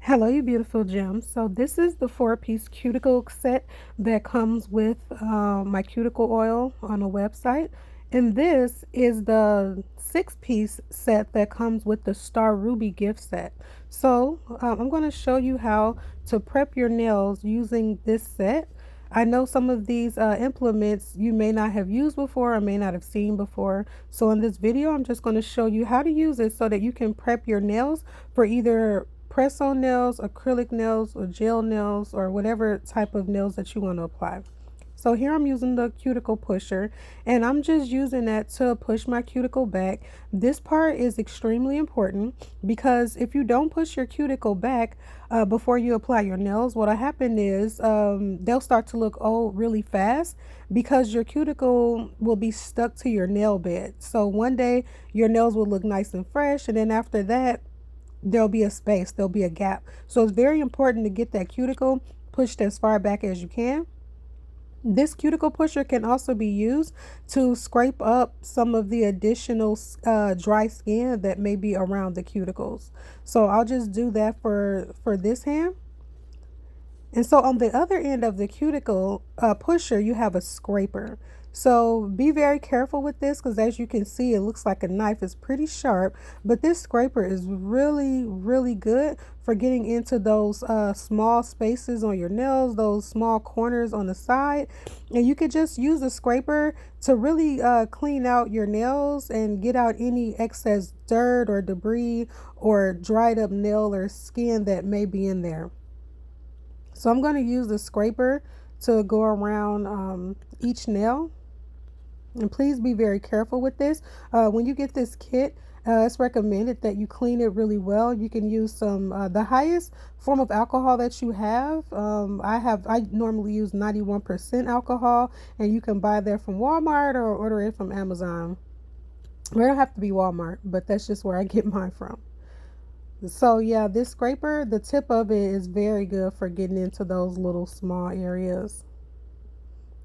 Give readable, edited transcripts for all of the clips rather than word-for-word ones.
Hello, you beautiful gems. So this is the four-piece cuticle set that comes with my cuticle oil on a website. And this is the six-piece set that comes with the Star Ruby gift set. So I'm going to show you how to prep your nails using this set. I know some of these implements you may not have used before or may not have seen before. So in this video, I'm just going to show you how to use it so that you can prep your nails for either press on nails, acrylic nails, or gel nails, or whatever type of nails that you want to apply. So here I'm using the cuticle pusher, and I'm just using that to push my cuticle back. This part is extremely important because if you don't push your cuticle back before you apply your nails, what'll happen is they'll start to look old really fast because your cuticle will be stuck to your nail bed. So one day your nails will look nice and fresh, and then after that there'll be a space, there'll be a gap. So it's very important to get that cuticle pushed as far back as you can. This cuticle pusher can also be used to scrape up some of the additional dry skin that may be around the cuticles. So I'll just do that for this hand. And so on the other end of the cuticle pusher, you have a scraper. So be very careful with this because as you can see, it looks like a knife. It's pretty sharp, but this scraper is really, really good for getting into those small spaces on your nails, those small corners on the side. And you could just use the scraper to really clean out your nails and get out any excess dirt or debris or dried up nail or skin that may be in there. So I'm going to use the scraper to go around each nail. And please be very careful with this. When you get this kit, it's recommended that you clean it really well. You can use some the highest form of alcohol that you have. I normally use 91% alcohol, and you can buy that from Walmart or order it from Amazon. It don't have to be Walmart, but that's just where I get mine from. So yeah, this scraper, the tip of it is very good for getting into those little small areas.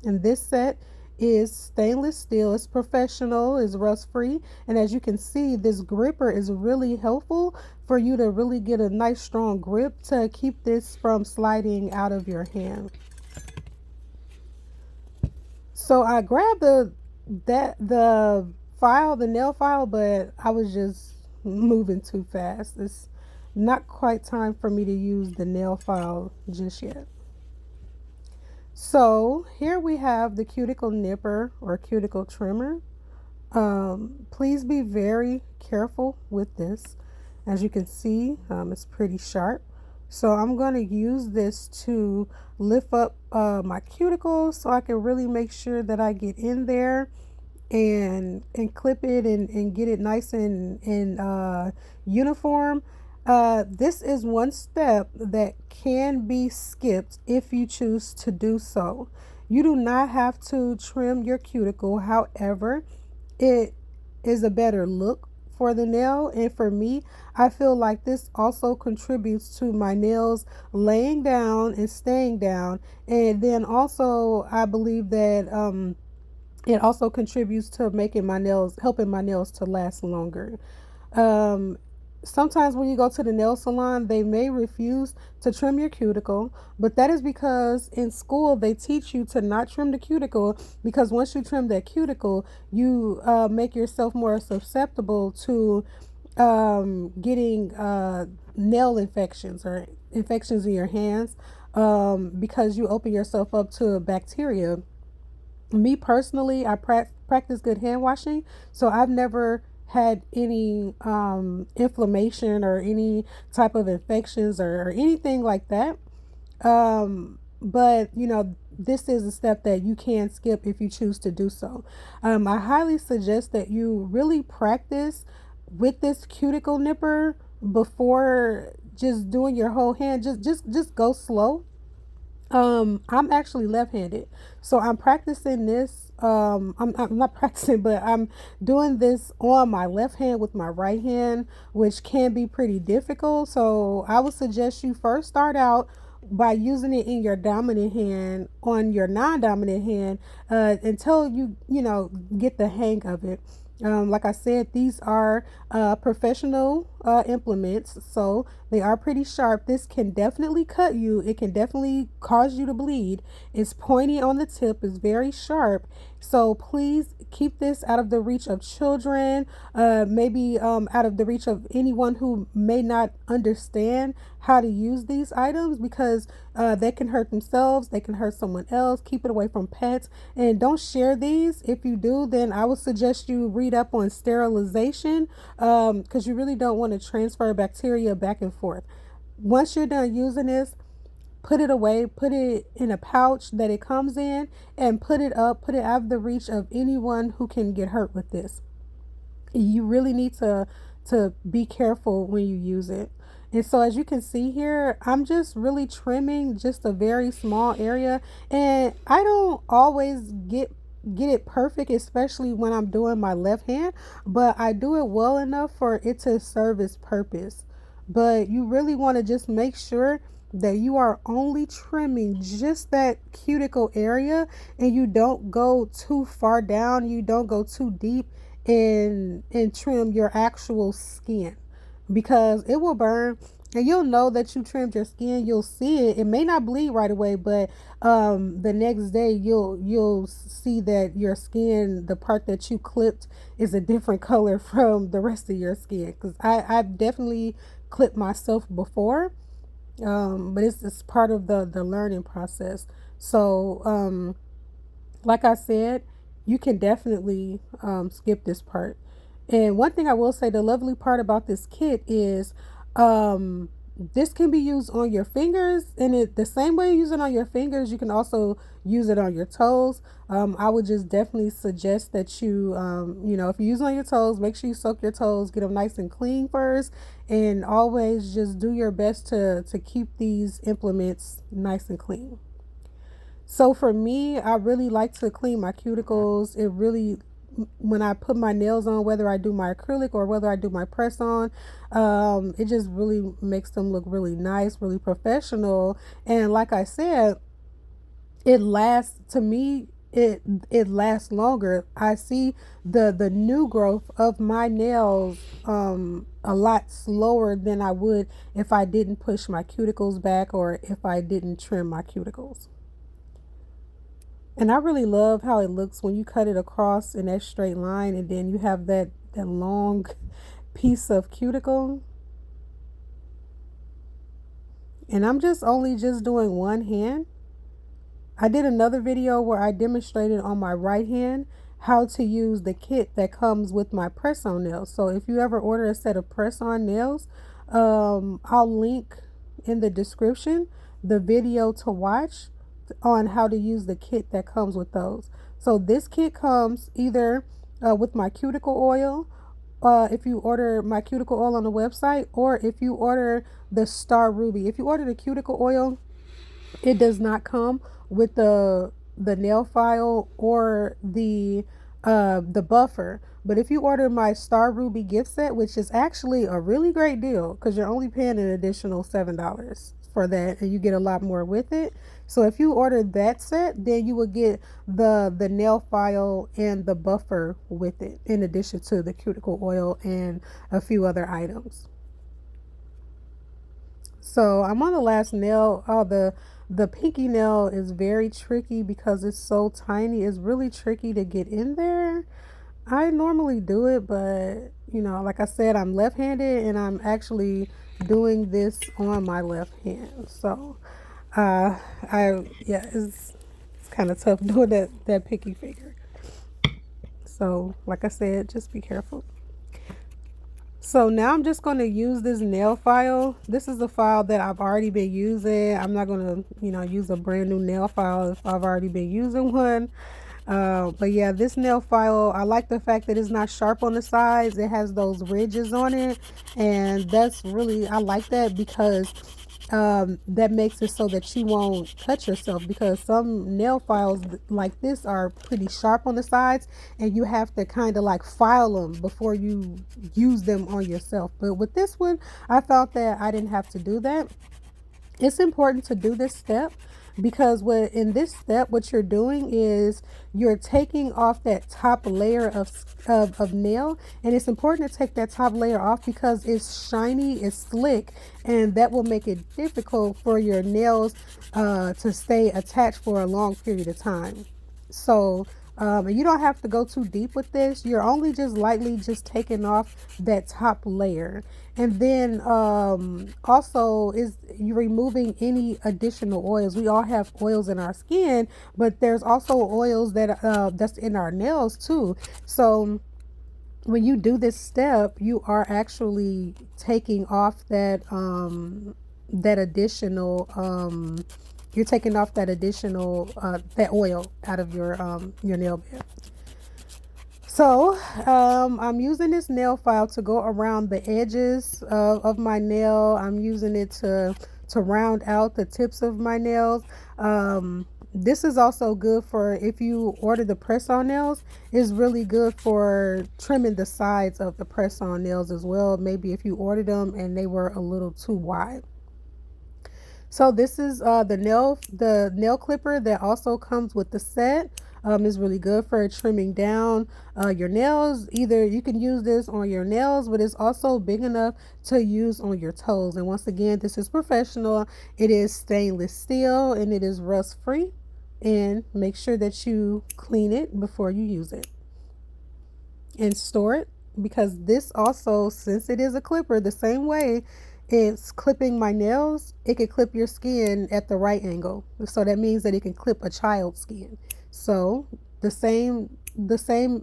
And this set is stainless steel. It's professional, it's rust free. And as you can see, this gripper is really helpful for you to really get a nice strong grip to keep this from sliding out of your hand. So I grabbed the nail file, but I was just moving too fast. It's not quite time for me to use the nail file just yet. So here we have the cuticle nipper or cuticle trimmer. Please be very careful with this. As you can see, it's pretty sharp. So I'm going to use this to lift up my cuticles so I can really make sure that I get in there and clip it and get it nice and uniform. This is one step that can be skipped if you choose to do so. You do not have to trim your cuticle. However, it is a better look for the nail, and for me, I feel like this also contributes to my nails laying down and staying down. And then also I believe that it also contributes to making my nails, helping my nails to last longer. Sometimes when you go to the nail salon, they may refuse to trim your cuticle, but that is because in school they teach you to not trim the cuticle, because once you trim that cuticle, you make yourself more susceptible to getting nail infections or infections in your hands, because you open yourself up to bacteria. Me personally, I practice good hand washing, so I've never had any inflammation or any type of infections or anything like that. But you know, this is a step that you can skip if you choose to do so. I highly suggest that you really practice with this cuticle nipper before just doing your whole hand. Just go slow. I'm actually left-handed, so I'm practicing this. I'm not practicing, but I'm doing this on my left hand with my right hand, which can be pretty difficult. So I would suggest you first start out by using it in your dominant hand on your non-dominant hand until you know, get the hang of it. Like I said, these are professional implements, so They are pretty sharp. This can definitely cut you. It can definitely cause you to bleed. It's pointy on the tip. It's very sharp. So please keep this out of the reach of children, maybe out of the reach of anyone who may not understand how to use these items, because they can hurt themselves, they can hurt someone else. Keep it away from pets, and don't share these. If you do, then I would suggest you read up on sterilization, because you really don't want to transfer bacteria back and forth. Once you're done using this, put it away, put it in a pouch that it comes in, and put it out of the reach of anyone who can get hurt with this. You really need to be careful when you use it. And so as you can see here, I'm just really trimming just a very small area, and I don't always get it perfect, especially when I'm doing my left hand, but I do it well enough for it to serve its purpose. But you really want to just make sure that you are only trimming just that cuticle area, and you don't go too far down, you don't go too deep, and trim your actual skin, because it will burn. And you'll know that you trimmed your skin. You'll see it. It may not bleed right away, but the next day you'll see that your skin, the part that you clipped, is a different color from the rest of your skin. Because I've definitely clipped myself before, but it's part of the learning process. So like I said, you can definitely skip this part. And one thing I will say, the lovely part about this kit is this can be used on your fingers, and the same way you use it on your fingers, you can also use it on your toes. I would just definitely suggest that you, if you use it on your toes, make sure you soak your toes, get them nice and clean first, and always just do your best to keep these implements nice and clean. So for me, I really like to clean my cuticles. It really, when I put my nails on, whether I do my acrylic or whether I do my press on, it just really makes them look really nice, really professional. And like I said, it lasts, to me, it lasts longer. I see the new growth of my nails a lot slower than I would if I didn't push my cuticles back, or if I didn't trim my cuticles. And I really love how it looks when you cut it across in that straight line, and then you have that long piece of cuticle. And I'm just doing one hand. I did another video where I demonstrated on my right hand how to use the kit that comes with my press-on nails. So if you ever order a set of press-on nails, I'll link in the description the video to watch on how to use the kit that comes with those. So this kit comes either with my cuticle oil, if you order my cuticle oil on the website, or if you order the Star Ruby. If you order the cuticle oil, it does not come with the nail file or the buffer. But if you order my Star Ruby gift set, which is actually a really great deal, because you're only paying an additional $7 for that, and you get a lot more with it. So if you order that set, then you will get the nail file and the buffer with it, in addition to the cuticle oil and a few other items. So I'm on the last nail. Oh, the pinky nail is very tricky because it's so tiny. It's really tricky to get in there. I normally do it, but like I said, I'm left-handed, and I'm actually doing this on my left hand. So it's kind of tough doing that picky finger. So like I said, just be careful. So now I'm just going to use this nail file. This is a file that I've already been using. I'm not going to, use a brand new nail file if I've already been using one. But yeah, this nail file, I like the fact that it's not sharp on the sides. It has those ridges on it, and I like that, because that makes it so that you won't cut yourself, because some nail files like this are pretty sharp on the sides, and you have to kind of like file them before you use them on yourself. But with this one, I felt that I didn't have to do that. It's important to do this step because what in this step, what you're doing is you're taking off that top layer of nail, and it's important to take that top layer off because it's shiny, it's slick, and that will make it difficult for your nails to stay attached for a long period of time. So and you don't have to go too deep with this. You're only just lightly just taking off that top layer. And then also is you removing any additional oils. We all have oils in our skin, but there's also oils that that's in our nails too. So when you do this step, you are actually taking off that additional you're taking off that additional that oil out of your nail bed. So I'm using this nail file to go around the edges of my nail. I'm using it to round out the tips of my nails. This is also good for if you order the press-on nails. It's really good for trimming the sides of the press-on nails as well. Maybe if you ordered them and they were a little too wide. So this is the nail clipper that also comes with the set. Is really good for trimming down your nails. Either you can use this on your nails, but it's also big enough to use on your toes. And once again, this is professional. It is stainless steel and it is rust free. And make sure that you clean it before you use it and store it, because this also, since it is a clipper, the same way it's clipping my nails, it can clip your skin at the right angle. So that means that it can clip a child's skin. So the same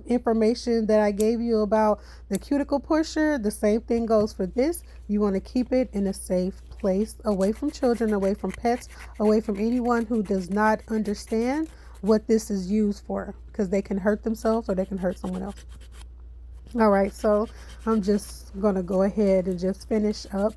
information that I gave you about the cuticle pusher, the same thing goes for this. You want to keep it in a safe place, away from children, away from pets, away from anyone who does not understand what this is used for, because they can hurt themselves or they can hurt someone else. All right, so I'm just gonna go ahead and just finish up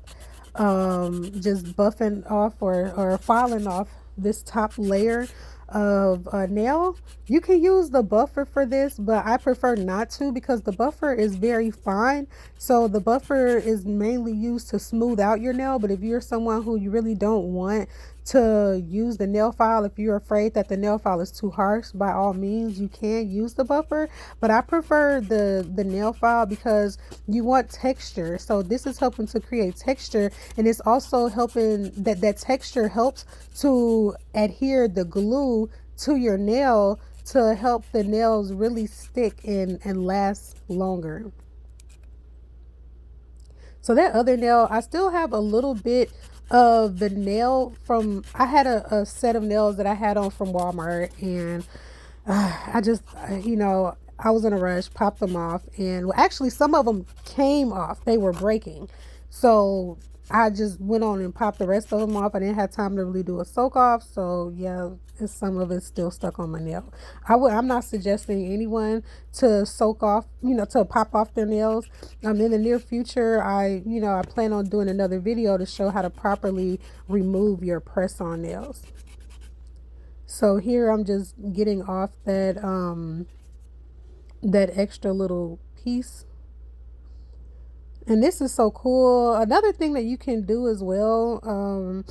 just buffing off or filing off this top layer of nail. You can use the buffer for this, but I prefer not to because the buffer is very fine. So the buffer is mainly used to smooth out your nail, but if you're someone who you really don't want to use the nail file, if you're afraid that the nail file is too harsh, by all means you can use the buffer, but I prefer the nail file because you want texture. So this is helping to create texture, and it's also helping that texture helps to adhere the glue to your nail to help the nails really stick and last longer. So that other nail, I still have a little bit of the nail from, I had a set of nails that I had on from Walmart, and I just, I was in a rush, popped them off, and well, actually some of them came off. They were breaking. So I just went on and popped the rest of them off. I didn't have time to really do a soak off. So yeah, some of it's still stuck on my nail. I'm not suggesting anyone to soak off, to pop off their nails. In the near future, I plan on doing another video to show how to properly remove your press-on nails. So here I'm just getting off that extra little piece. And this is so cool. Another thing that you can do as well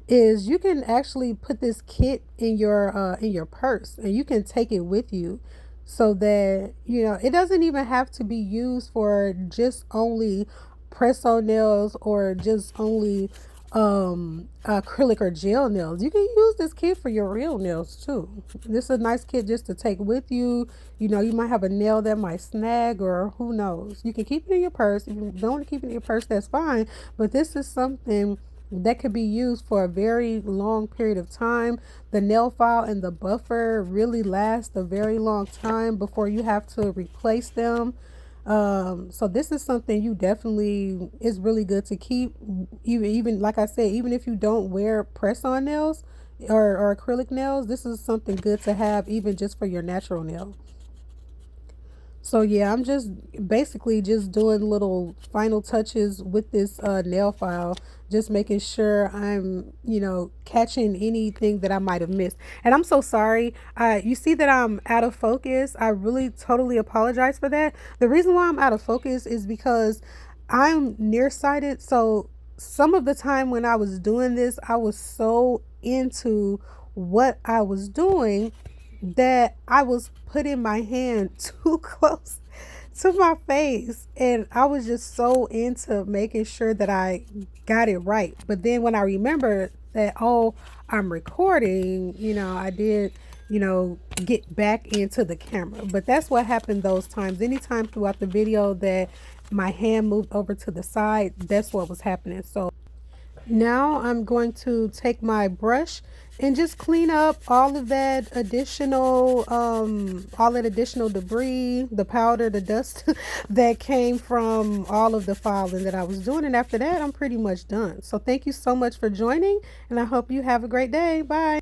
is you can actually put this kit in your purse, and you can take it with you, so that it doesn't even have to be used for just only press on nails or just only acrylic or gel nails. You can use this kit for your real nails too. This is a nice kit just to take with you. You might have a nail that might snag, or who knows. You can keep it in your purse. If you don't want to keep it in your purse, that's fine, but this is something that could be used for a very long period of time. The nail file and the buffer really last a very long time before you have to replace them. So this is something you definitely is really good to keep. Even like I said, even if you don't wear press-on nails or acrylic nails, this is something good to have even just for your natural nail. So yeah, I'm just basically just doing little final touches with this nail file, just making sure I'm, catching anything that I might have missed. And I'm so sorry. You see that I'm out of focus. I really totally apologize for that. The reason why I'm out of focus is because I'm nearsighted. So some of the time when I was doing this, I was so into what I was doing, that I was putting my hand too close to my face, and I was just so into making sure that I got it right. But then when I remembered that, oh, I'm recording, I did, get back into the camera. But that's what happened those times. Anytime throughout the video that my hand moved over to the side, that's what was happening. So now I'm going to take my brush and just clean up all of that additional debris, the powder, the dust that came from all of the filing that I was doing. And after that, I'm pretty much done. So thank you so much for joining, and I hope you have a great day. Bye.